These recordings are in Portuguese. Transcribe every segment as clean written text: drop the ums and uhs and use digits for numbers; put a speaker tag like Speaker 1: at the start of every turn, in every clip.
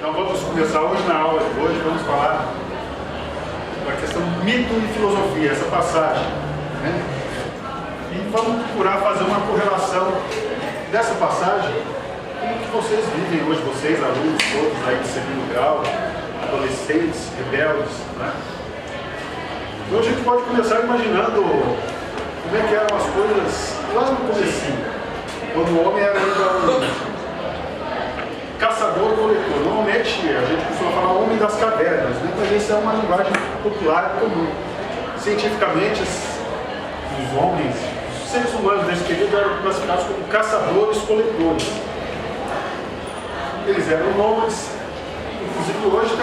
Speaker 1: Então vamos começar hoje na aula de hoje, vamos falar da questão mito e filosofia, essa passagem, né? E vamos procurar fazer uma correlação dessa passagem com o que vocês vivem hoje, vocês, alunos todos aí de segundo grau, adolescentes, rebeldes, né? Então a gente pode começar imaginando como é que eram as coisas lá no comecinho, quando o homem era ainda um caçador-coletor. Normalmente a gente costuma falar homem das cavernas, né? Mas isso é uma linguagem popular e comum. Cientificamente, os homens, os seres humanos desse período eram classificados como caçadores-coletores. Eles eram nômades. Inclusive hoje,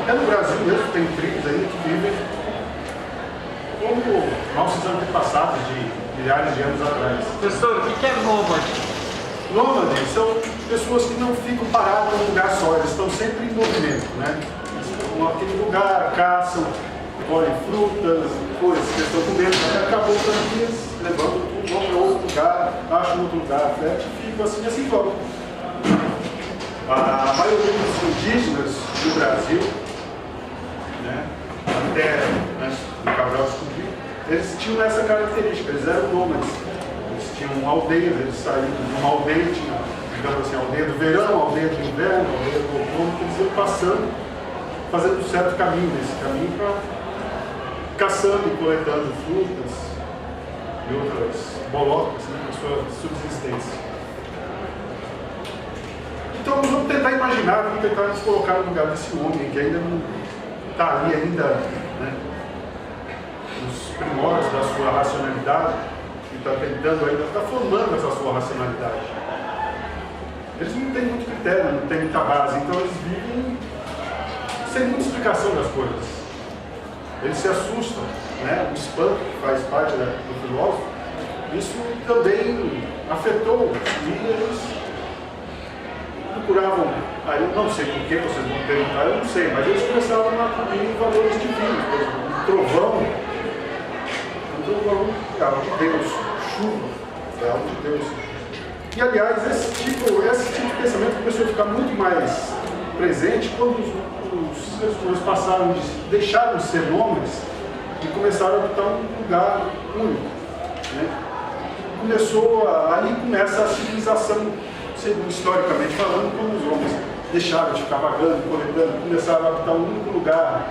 Speaker 1: até no Brasil mesmo, tem tribos aí que vivem como nossos antepassados de milhares de anos atrás.
Speaker 2: Professor, o que é nômade?
Speaker 1: Nômades são pessoas que não ficam paradas num lugar só, eles estão sempre em movimento, né? Eles ficam naquele lugar, caçam, colhem frutas, coisas que estão comendo, acabam os dias, levando vão para outro lugar, acham outro lugar, né? Ficam assim vão. A maioria dos indígenas do Brasil, né, até antes do Cabral descobrir, eles tinham essa característica, eles eram nômades. Eles tinham aldeias, eles saíam de uma aldeia, tinha, digamos assim, a aldeia do verão, a aldeia do inverno, a aldeia do outono, que eles iam passando, fazendo um certo caminho, nesse caminho para caçando e coletando frutas e outras bolocas, né, para sua subsistência. Então vamos tentar imaginar, vamos tentar nos colocar no lugar desse homem que ainda não está ali ainda, né, nos primórdios da sua racionalidade, que está tentando ainda, está formando essa sua racionalidade. Eles não têm muito critério, não têm muita base, então eles vivem sem muita explicação das coisas. Eles se assustam, né? O espanto que faz parte do filósofo, isso também afetou e eles procuravam, aí eu não sei por que vocês vão perguntar, eu não sei, mas eles começavam a atribuir valores divinos, por exemplo, um trovão é algo de Deus, chuva é algo de Deus. E aliás, esse tipo de pensamento começou a ficar muito mais presente quando os seres humanos deixaram de ser nômades e começaram a habitar um lugar único, né? Ali começa a civilização, historicamente falando, quando os homens deixaram de ficar vagando, coletando, começaram a habitar um único lugar,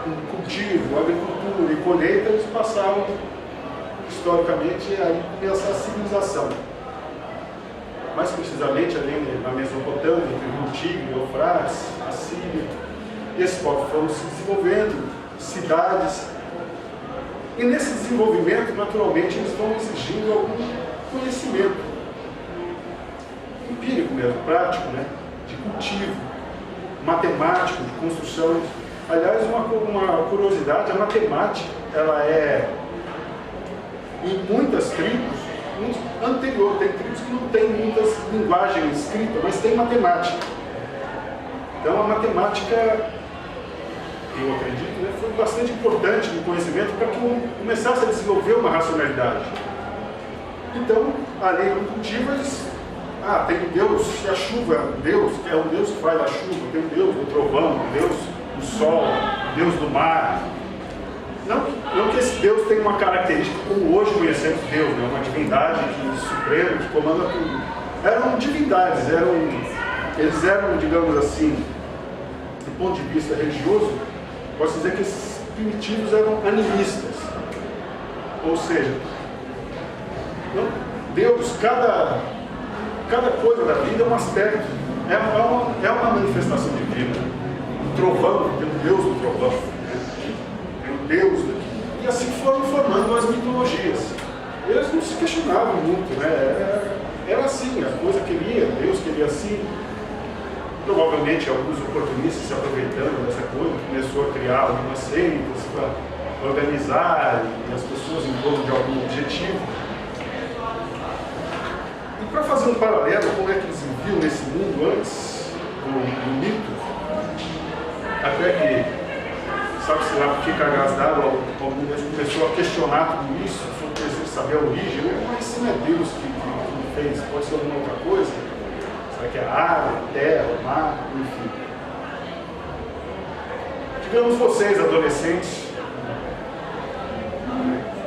Speaker 1: um cultivo, agricultura e colheita, eles passaram, historicamente, aí começa a civilização. Mais precisamente ali na Mesopotâmia, entre o Rio Tigre, Eufrates, a Síria, e esses povos foram se desenvolvendo, cidades, e nesse desenvolvimento, naturalmente, eles vão exigindo algum conhecimento empírico mesmo, prático, né? De cultivo, matemático, de construção. Aliás, uma curiosidade, a matemática, ela é, em muitas tribos, anterior, tem tribos que não tem muitas linguagens escritas, mas tem matemática. Então a matemática, eu acredito, né, foi bastante importante no conhecimento para que começasse a desenvolver uma racionalidade. Então, a lei do cultivo, eles tem um Deus, e a chuva é um Deus que faz a chuva, tem um Deus do trovão, um Deus do sol, um Deus do mar. Não que esse Deus tenha uma característica como hoje conhecemos Deus, né? Uma divindade suprema que comanda tudo. Eram divindades, eles eram, digamos assim, do ponto de vista religioso, posso dizer que esses primitivos eram animistas. Ou seja, Deus, cada coisa da vida é um aspecto, é uma manifestação divina. O trovão, tem um Deus do trovão, né? Tem um Deus e assim foram formando as mitologias. Eles não se questionavam muito, né? Era assim, a coisa queria, Deus queria assim. Provavelmente alguns oportunistas se aproveitando dessa coisa, começou a criar algumas seitas para organizar e as pessoas em torno de algum objetivo. E para fazer um paralelo, como é que eles viviam nesse mundo antes do mito, até que, sabe-se lá por que cargas d'água, algum deles começou a questionar tudo isso, precisa saber a origem, mas se não é Deus que fez, pode ser alguma outra coisa, Será que é a água, a terra, o mar, enfim. Digamos vocês, adolescentes,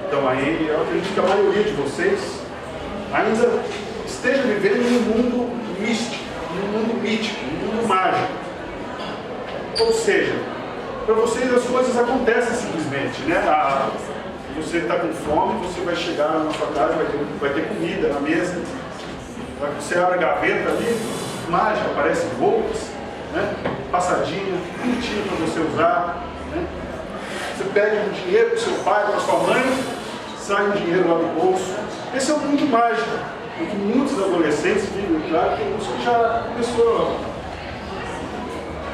Speaker 1: então aí, eu acredito que a maioria de vocês ainda esteja vivendo em um mundo místico, um mundo mítico, um mundo mágico. Ou seja, para vocês as coisas acontecem simplesmente, né? Você está com fome, você vai chegar na sua casa, vai ter comida na mesa, você abre a gaveta ali, mágica, aparecem roupas, né? Passadinha, bonitinho para você usar, né? Você pede um dinheiro para o seu pai, para a sua mãe, sai um dinheiro lá do bolso. Esse é o mundo mágico, em que muitos adolescentes vivem, claro, tem uns que já começou.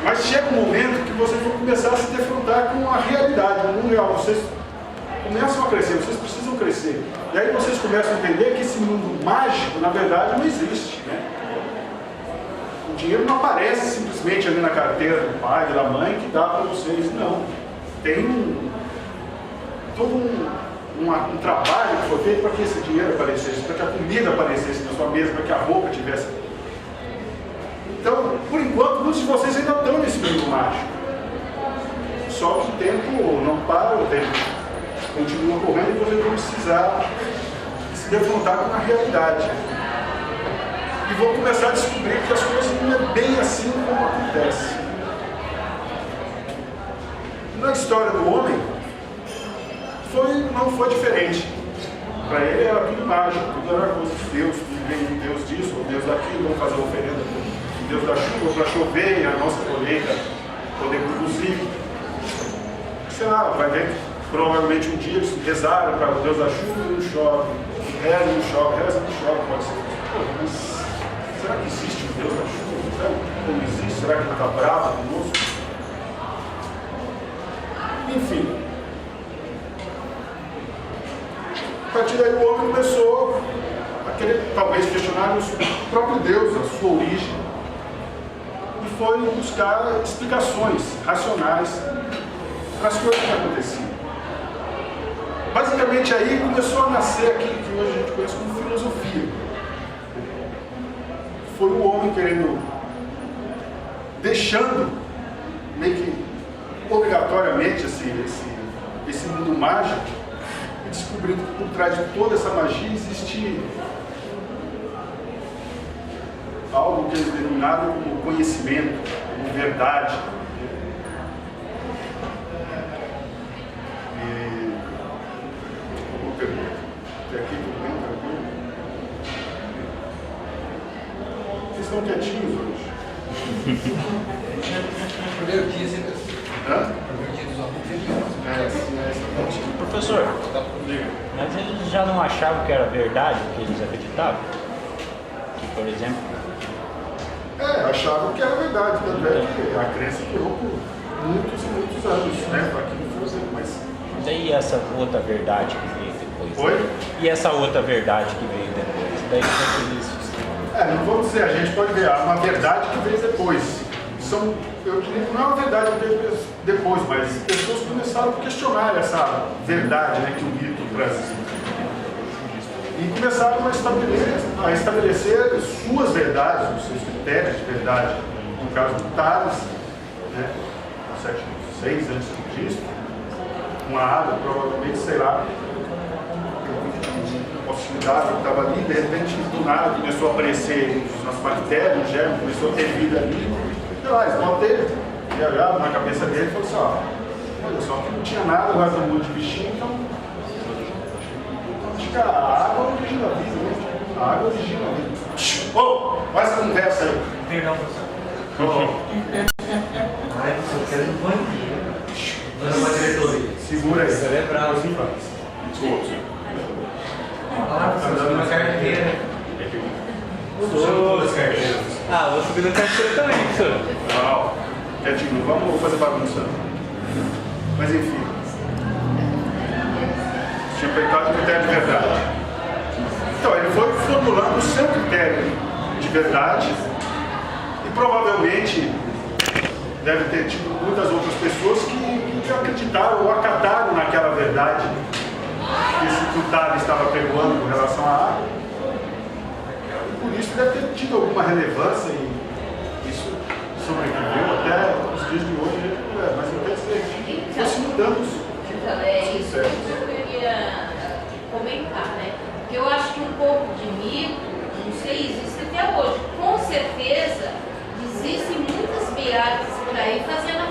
Speaker 1: Mas chega um momento que vocês vão começar a se defrontar com a realidade, o mundo real. Vocês começam a crescer, vocês precisam crescer. E aí vocês começam a entender que esse mundo mágico, na verdade, não existe, né? O dinheiro não aparece simplesmente ali na carteira do pai, da mãe, que dá para vocês, não. Tem todo um trabalho que foi feito para que esse dinheiro aparecesse, para que a comida aparecesse na sua mesa, para que a roupa tivesse. Então, por enquanto, muitos de vocês ainda estão nesse mundo mágico. Só que o tempo não para, o tempo continua correndo e vocês vão precisar se defrontar com a realidade. E vão começar a descobrir que as coisas não é bem assim como acontece. Na história do homem, não foi diferente. Para ele era tudo mágico, tudo era coisa de Deus, tudo vem de Deus disso, ou Deus daquilo, vamos fazer oferenda de Deus da chuva para chover e a nossa colheita poder produzir. Sei lá, vai ver que provavelmente um dia eles rezaram para o Deus da chuva e não chove, reza e não chove, reza e não chove, pode ser. Pô, mas será que existe um Deus da chuva? Não existe? Será que ele está bravo conosco? Enfim. A partir daí o homem começou a querer, talvez, questionar o próprio Deus, a sua origem. E foi buscar explicações racionais para as coisas que aconteciam. Basicamente aí começou a nascer aquilo que hoje a gente conhece como filosofia. Foi o homem querendo, deixando meio que obrigatoriamente esse mundo mágico, e descobrindo que por trás de toda essa magia existe algo que eles denominaram como conhecimento, como verdade. E uma pergunta. Até aqui tudo bem, tranquilo? Vocês estão quietinhos hoje?
Speaker 3: Primeiro dia, sempre.
Speaker 1: Hã?
Speaker 3: Primeiro dia dos alunos.
Speaker 2: Professor, mas eles já não achavam que era verdade o que eles acreditavam? Que, por exemplo...
Speaker 1: achavam que era verdade, tanto é que a crença durou por muitos e muitos anos, né? Para que não fosse, mas...
Speaker 2: E essa outra verdade que veio depois?
Speaker 1: Oi?
Speaker 2: E essa outra verdade que veio depois? Daí que eles...
Speaker 1: não vamos dizer, a gente pode ver, há uma verdade que veio depois. Eu diria que não é uma verdade que veio depois, mas pessoas começaram a questionar essa verdade, né, que o mito trazia. E começaram a estabelecer suas verdades, os seus critérios de verdade. No caso do Tales, né, no século VI a.C., uma água, provavelmente, sei lá, possibilidade que estava ali, de repente, do nada, começou a aparecer nas bactérias, no germe, começou a ter vida ali. Sei lá, eles vão ter viajado na cabeça dele e falou assim, olha só, que não tinha nada, agora tem um monte de bichinho, então acho que a água origina a vida, né? A água origina a vida. Ô, olha essa conversa aí.
Speaker 3: Perdão, professor. Ai, eu quero um banheiro. Dona uma diretoria.
Speaker 1: Segura aí.
Speaker 3: Cerebral.
Speaker 1: Desculpa.
Speaker 3: Tá dando uma carteira. Duas carteiras.
Speaker 2: vou subir na carteira também, professor.
Speaker 1: Não, quietinho, não vamos fazer bagunça. Mas enfim. Tinha perguntado o critério de verdade. Então, ele foi formulando o seu critério de verdade e provavelmente deve ter tido muitas outras pessoas que acreditaram ou acataram naquela verdade que esse Tales estava pregoando com relação à água. Por isso deve ter tido alguma relevância e isso sobreviveu até os dias de hoje, mas não quer dizer que fosse mudando.
Speaker 4: Então, é isso que eu queria comentar, né? Porque eu acho que um pouco de mito, não sei, existe até hoje. Com certeza, existem muitas viagens por aí fazendo